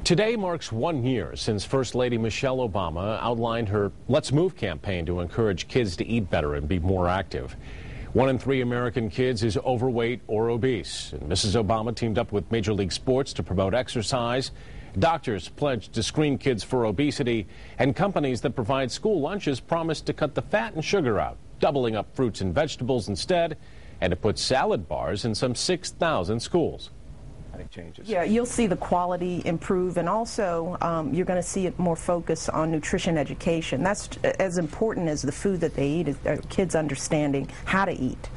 Today marks 1 year since First Lady Michelle Obama outlined her Let's Move campaign to encourage kids to eat better and be more active. 1 in 3 American kids is overweight or obese, and Mrs. Obama teamed up with Major League Sports to promote exercise. Doctors pledged to screen kids for obesity, and companies that provide school lunches promised to cut the fat and sugar out, doubling up fruits and vegetables instead, and to put salad bars in some 6,000 schools. Changes. Yeah, you'll see the quality improve, and also you're going to see it more focus on nutrition education. That's as important as the food that they eat, is kids understanding how to eat.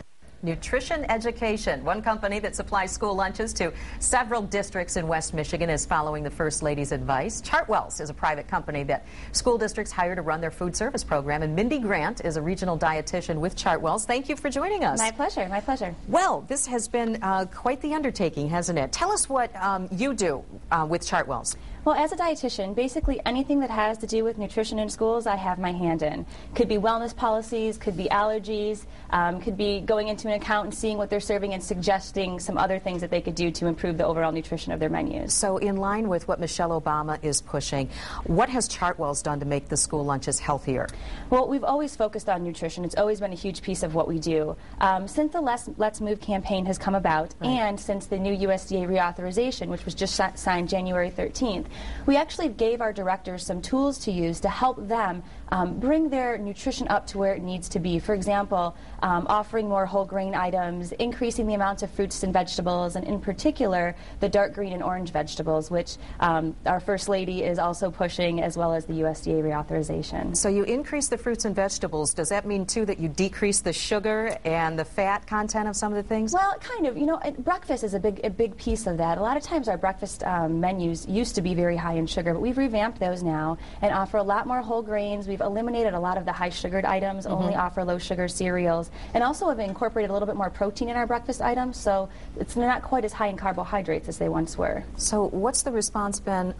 Nutrition education. One company that supplies school lunches to several districts in West Michigan is following the First Lady's advice. Chartwell's is a private company that school districts hire to run their food service program, and Mindy Grant is a regional dietitian with Chartwell's. Thank you for joining us. My pleasure, my pleasure. Well, this has been quite the undertaking, hasn't it? Tell us what you do with Chartwell's. Well, as a dietitian, basically anything that has to do with nutrition in schools, I have my hand in. Could be wellness policies, could be allergies, could be going into an account and seeing what they're serving and suggesting some other things that they could do to improve the overall nutrition of their menus. So in line with what Michelle Obama is pushing, what has Chartwell's done to make the school lunches healthier? Well, we've always focused on nutrition. It's always been a huge piece of what we do. Since the Let's Move campaign has come about, right, and since the new USDA reauthorization, which was just signed January 13th, we actually gave our directors some tools to use to help them bring their nutrition up to where it needs to be. For example, offering more whole grain items, increasing the amounts of fruits and vegetables, and in particular the dark green and orange vegetables, which our First Lady is also pushing, as well as the USDA reauthorization. So you increase the fruits and vegetables. Does that mean too that you decrease the sugar and the fat content of some of the things? Well, kind of. You know, breakfast is a big piece of that. A lot of times our breakfast menus used to be very high in sugar, but we've revamped those now and offer a lot more whole grains. We've eliminated a lot of the high sugared items, only offer low sugar cereals, and also have incorporated a little bit more protein in our breakfast items, so it's not quite as high in carbohydrates as they once were. So what's the response been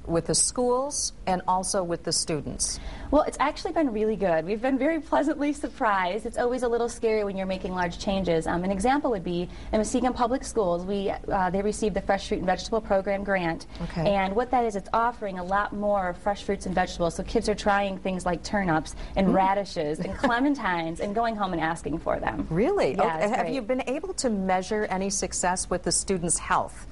with the schools and also with the students? Well, it's actually been really good. We've been very pleasantly surprised. It's always a little scary when you're making large changes. An example would be in Muskegon Public Schools, they received the Fresh Fruit and Vegetable Program grant. Okay. And what that is, it's offering a lot more fresh fruits and vegetables. So kids are trying things like turnips and radishes and clementines and going home and asking for them. Really? Yeah, okay. Have you been able to measure any success with the students' health?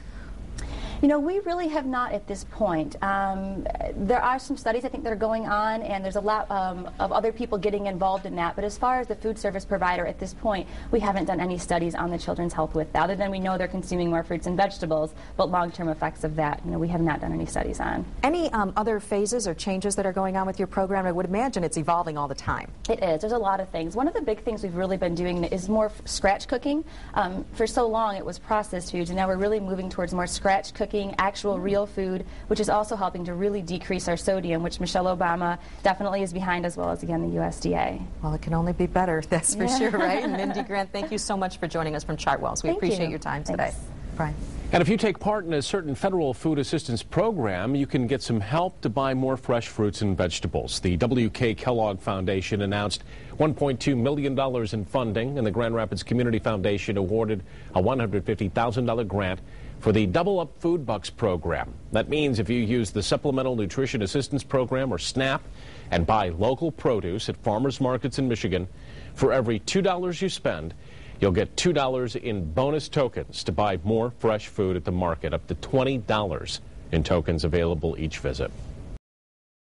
You know, we really have not at this point. There are some studies, I think, that are going on, and there's a lot of other people getting involved in that. But as far as the food service provider at this point, we haven't done any studies on the children's health with that, other than we know they're consuming more fruits and vegetables, but long-term effects of that, you know, we have not done any studies on. Any other phases or changes that are going on with your program? I would imagine it's evolving all the time. It is. There's a lot of things. One of the big things we've really been doing is more scratch cooking. For so long, it was processed foods, and now we're really moving towards more scratch cooking, actual real food, which is also helping to really decrease our sodium, which Michelle Obama definitely is behind, as well as, again, the USDA. Well, it can only be better, that's for sure, right? Mindy Grant, thank you so much for joining us from Chartwell's. We appreciate your time today. Brian. And if you take part in a certain federal food assistance program, you can get some help to buy more fresh fruits and vegetables. The W.K. Kellogg Foundation announced $1.2 million in funding, and the Grand Rapids Community Foundation awarded a $150,000 grant for the Double Up Food Bucks program. That means if you use the Supplemental Nutrition Assistance Program, or SNAP, and buy local produce at farmers markets in Michigan, for every $2 you spend, you'll get $2 in bonus tokens to buy more fresh food at the market, up to $20 in tokens available each visit.